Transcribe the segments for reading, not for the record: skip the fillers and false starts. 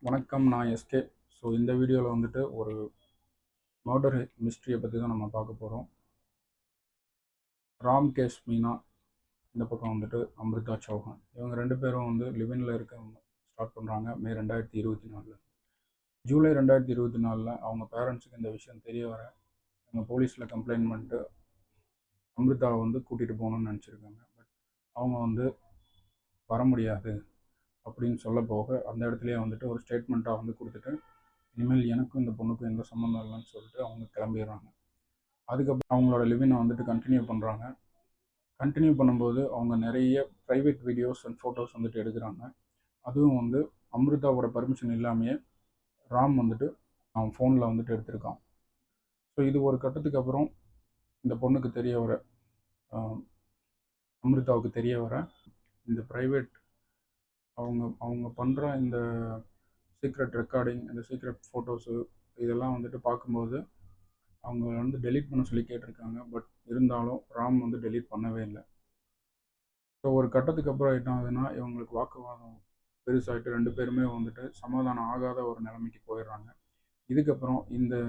வணக்கம், நான் SK. So இந்த வீடியோவில் வந்துட்டு ஒரு மர்டர் மிஸ்ட்ரியை பற்றி தான் நம்ம பார்க்க போகிறோம். ராம்கேஷ் மீனா, இந்த பக்கம் வந்துட்டு அம்ரிதா சௌஹான். இவங்க ரெண்டு பேரும் வந்து லிவினில் இருக்க ஸ்டார்ட் பண்ணுறாங்க மே 2024. ஜூலை 2024 அவங்க பேரண்ட்ஸுக்கு இந்த விஷயம் தெரிய வர அவங்க போலீஸில் கம்ப்ளைண்ட் பண்ணிட்டு அம்ரிதாவை வந்து கூட்டிகிட்டு போகணுன்னு நினச்சிருக்காங்க. பட் அவங்க வந்து வர முடியாது அப்படின்னு சொல்ல போக அந்த இடத்துலையே வந்துட்டு ஒரு ஸ்டேட்மெண்ட்டாக வந்து கொடுத்துட்டு இனிமேல் எனக்கும் இந்த பொண்ணுக்கும் எந்த சம்மந்தம் இல்லைன்னு சொல்லிட்டு அவங்க கிளம்பிடுறாங்க. அதுக்கப்புறம் அவங்களோட லிவினை வந்துட்டு கண்டினியூ பண்ணுறாங்க. கண்டினியூ பண்ணும்போது அவங்க நிறைய ப்ரைவேட் வீடியோஸ் அண்ட் ஃபோட்டோஸ் வந்துட்டு எடுக்கிறாங்க. அதுவும் வந்து அம்ரிதாவோட பர்மிஷன் இல்லாமையே ராம் வந்துட்டு அவன் ஃபோனில் வந்துட்டு எடுத்திருக்கான். ஸோ இது ஒரு கட்டத்துக்கு அப்புறம் இந்த பொண்ணுக்கு தெரிய வர, அம்ரிதாவுக்கு தெரிய வர, இந்த ப்ரைவேட் அவங்க அவங்க பண்ணுற இந்த சீக்ரெட் ரெக்கார்டிங், இந்த சீக்ரெட் ஃபோட்டோஸு இதெல்லாம் வந்துட்டு பார்க்கும்போது அவங்க வந்து டெலீட் பண்ண சொல்லி கேட்டிருக்காங்க. பட் இருந்தாலும் ராம் வந்து டெலீட் பண்ணவே இல்லை. ஸோ ஒரு கட்டத்துக்கு அப்புறம் என்ன ஆகுதுன்னா, இவங்களுக்கு வாக்குவாதம் பெருசாகிட்டு ரெண்டு பேருமே வந்துட்டு சமாதானம் ஆகாத ஒரு நிலைமைக்கு போயிடுறாங்க. இதுக்கப்புறம் இது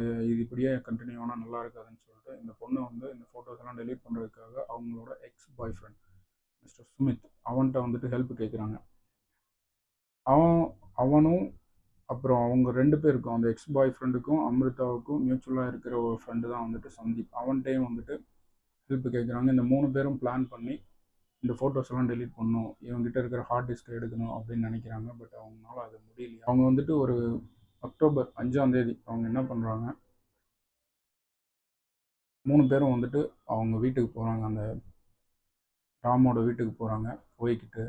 இப்படியே கண்டினியூ ஆனால் நல்லா இருக்காதுன்னு சொல்லிட்டு இந்த பொண்ணை வந்து இந்த ஃபோட்டோஸ் எல்லாம் டெலீட் பண்ணுறதுக்காக அவங்களோட எக்ஸ் பாய் ஃப்ரெண்ட் மிஸ்டர் சுமித் அவன்கிட்ட வந்துட்டு ஹெல்ப் கேட்குறாங்க. அவனும் அப்புறம் அவங்க ரெண்டு பேருக்கும், அந்த எக்ஸ் பாய் ஃப்ரெண்டுக்கும் அம்ரிதாவுக்கும் மியூச்சுவலாக இருக்கிற ஒரு ஃப்ரெண்டு தான் வந்துட்டு சந்தீப். அவன்கிட்டையும் வந்துட்டு ஹெல்ப் கேட்குறாங்க. இந்த 3 பேரும் பிளான் பண்ணி இந்த ஃபோட்டோஸ் எல்லாம் டெலீட் பண்ணணும், இவங்ககிட்ட இருக்கிற ஹார்ட் டிஸ்கை எடுக்கணும் அப்படின்னு நினைக்கிறாங்க. பட் அவங்களால அது முடியல. அவங்க வந்துட்டு ஒரு அக்டோபர் 5 அவங்க என்ன பண்ணுறாங்க, 3 பேரும் வந்துட்டு அவங்க வீட்டுக்கு போகிறாங்க. அந்த ராமோட வீட்டுக்கு போகிறாங்க. போய்கிட்டு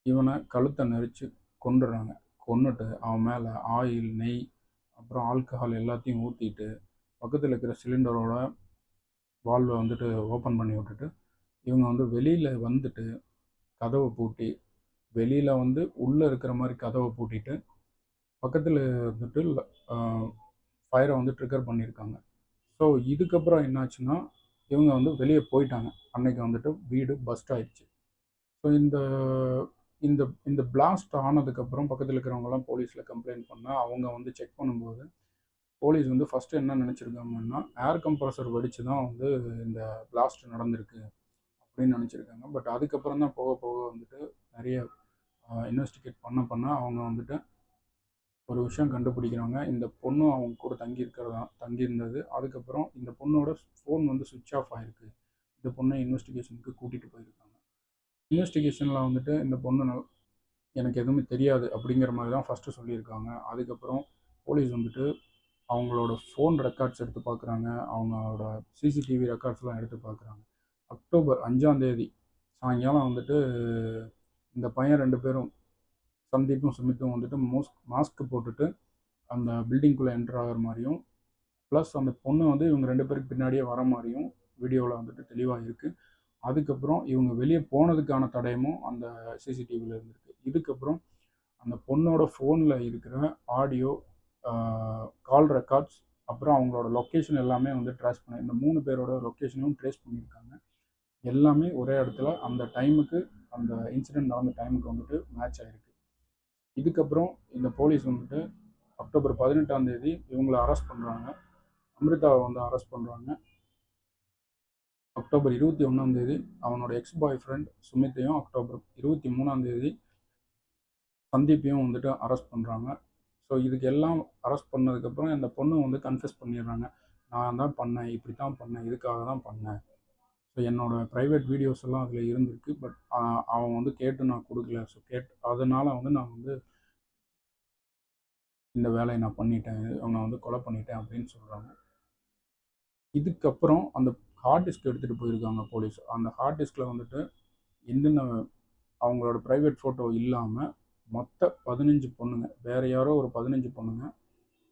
இவனை கழுத்தை நெரிச்சு கொண்டுடுறாங்க. கொன்னுட்டு அவன் மேலே ஆயில், நெய், அப்புறம் ஆல்கஹால் எல்லாத்தையும் ஊற்றிட்டு பக்கத்தில் இருக்கிற சிலிண்டரோட வால்வை வந்துட்டு ஓப்பன் பண்ணி விட்டுட்டு இவங்க வந்து வெளியில் வந்துட்டு கதவை பூட்டி, வெளியில் வந்து உள்ளே இருக்கிற மாதிரி கதவை பூட்டிட்டு பக்கத்தில் வந்துட்டு ஃபயரை வந்து ட்ரிகர் பண்ணியிருக்காங்க. ஸோ இதுக்கப்புறம் என்னாச்சுன்னா இவங்க வந்து வெளியே போயிட்டாங்க. அன்னைக்கு வந்துட்டு வீடு பஸ்ட் ஆயிடுச்சு. ஸோ இந்த இந்த இந்த பிளாஸ்ட் ஆனதுக்கப்புறம் பக்கத்தில் இருக்கிறவங்கலாம் போலீஸில் கம்ப்ளைண்ட் பண்ணால் அவங்க வந்து செக் பண்ணும்போது போலீஸ் வந்து ஃபஸ்ட்டு என்ன நினச்சிருக்காங்கன்னா, ஏர் கம்ப்ரஸர் வெடிச்சு தான் வந்து இந்த பிளாஸ்ட் நடந்திருக்கு அப்படின்னு நினச்சிருக்காங்க. பட் அதுக்கப்புறம் தான் போக போக வந்துட்டு நிறைய இன்வெஸ்டிகேட் பண்ண அவங்க வந்துட்டு ஒரு விஷயம் கண்டுபிடிக்கிறாங்க. இந்த பொண்ணு அவங்க கூட தங்கியிருந்தது. அதுக்கப்புறம் இந்த பொண்ணோட ஃபோன் வந்து சுவிட்ச் ஆஃப் ஆகிருக்கு. இந்த பொண்ணை இன்வெஸ்டிகேஷனுக்கு கூட்டிகிட்டு போயிருக்காங்க. இன்வெஸ்டிகேஷனில் வந்துட்டு இந்த பொண்ணு எனக்கு எதுவுமே தெரியாது அப்படிங்கிற மாதிரி தான் ஃபஸ்ட்டு சொல்லியிருக்காங்க. அதுக்கப்புறம் போலீஸ் வந்துட்டு அவங்களோட ஃபோன் ரெக்கார்ட்ஸ் எடுத்து பார்க்குறாங்க. அவங்களோட சிசிடிவி ரெக்கார்ட்ஸ்லாம் எடுத்து பார்க்குறாங்க. அக்டோபர் 5 சாயங்காலம் வந்துட்டு இந்த பையன் 2 பேரும் சந்தீப்பும் சுமித்தும் வந்துட்டு மாஸ்க் போட்டுட்டு அந்த பில்டிங்குள்ளே என்டர் ஆகிற மாதிரியும், ப்ளஸ் அந்த பொண்ணு வந்து இவங்க 2 பேருக்கு பின்னாடியே வர மாதிரியும் வீடியோவில் வந்துட்டு தெளிவாக இருக்குது. அதுக்கப்புறம் இவங்க வெளியே போனதுக்கான தடயமும் அந்த சிசிடிவியில் இருந்திருக்கு. இதுக்கப்புறம் அந்த பொண்ணோட ஃபோனில் இருக்கிற ஆடியோ, கால் ரெக்கார்ட்ஸ், அப்புறம் அவங்களோட லொக்கேஷன் எல்லாமே வந்து ட்ரேஸ் பண்ணி இந்த 3 பேரோட லொக்கேஷனும் ட்ரேஸ் பண்ணியிருக்காங்க. எல்லாமே ஒரே இடத்துல அந்த டைமுக்கு, அந்த இன்சிடெண்ட் நடந்த டைமுக்கு வந்துட்டு மேட்ச் ஆகிருக்கு. இதுக்கப்புறம் இந்த போலீஸ் வந்துட்டு அக்டோபர் 18 இவங்களை அரெஸ்ட் பண்ணுறாங்க. அம்ரிதாவை வந்து அரெஸ்ட் பண்ணுறாங்க. அக்டோபர் 21 அவனோட எக்ஸ் பாய் ஃப்ரெண்ட் சுமித்தையும், அக்டோபர் 23 சந்தீப்பையும் வந்துட்டு அரெஸ்ட் பண்ணுறாங்க. ஸோ இதுக்கு எல்லாம் அரெஸ்ட் பண்ணதுக்கப்புறம் இந்த பொண்ணு வந்து கன்ஃபெஸ் பண்ணிடுறாங்க. நான் தான் பண்ணேன், இப்படி தான் பண்ணேன், இதுக்காக தான் பண்ணேன். ஸோ என்னோடய ப்ரைவேட் வீடியோஸ் எல்லாம் அதில் இருந்திருக்கு. பட் அவன் வந்து கேட்டு நான் கொடுக்கல. ஸோ அதனால் வந்து நான் வந்து இந்த வேலையை நான் பண்ணிட்டேன், அவனை வந்து கொலை பண்ணிட்டேன் அப்படின்னு சொல்கிறாங்க. இதுக்கப்புறம் அந்த ஹார்ட் டிஸ்க் எடுத்துகிட்டு போயிருக்காங்க போலீஸ். அந்த ஹார்ட் டிஸ்கில் வந்துட்டு என்னென்ன அவங்களோட ப்ரைவேட் ஃபோட்டோ இல்லாமல் மொத்த 15 பொண்ணுங்க, வேறு யாரோ ஒரு 15 பொண்ணுங்க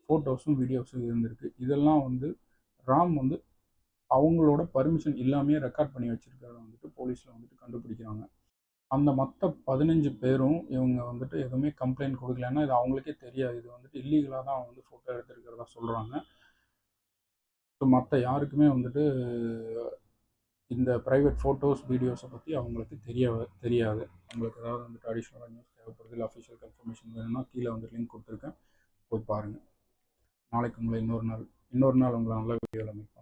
ஃபோட்டோஸும் வீடியோஸும் இருந்திருக்கு. இதெல்லாம் வந்து ராம் வந்து அவங்களோட பர்மிஷன் இல்லாமையே ரெக்கார்ட் பண்ணி வச்சுருக்கிறத வந்துட்டு போலீஸில் வந்துட்டு கண்டுபிடிக்கிறாங்க. அந்த மொத்த 15 பேரும் இவங்க வந்துட்டு எதுவுமே கம்ப்ளைண்ட் கொடுக்கல. ஏன்னா இது அவங்களுக்கே தெரியாது, இது வந்துட்டு இல்லீகலாக தான் அவங்க வந்து ஃபோட்டோ எடுத்துருக்கிறதா சொல்கிறாங்க. ஸோ மற்ற யாருக்குமே வந்துட்டு இந்த ப்ரைவேட் ஃபோட்டோஸ் வீடியோஸை பற்றி அவங்களுக்கு தெரியாது. உங்களுக்கு ஏதாவது வந்துட்டு அடிஷ்னலாக நியூஸ் தேவைப்படுது, இல்லை அஃபிஷியல் கன்ஃபர்மேஷன் வேணும்னா கீழே வந்து லிங்க் கொடுத்துருக்கேன், போய் பாருங்கள். நாளைக்கு உங்களை இன்னொரு நாள் உங்களை நல்ல வீடியோவில் மீட்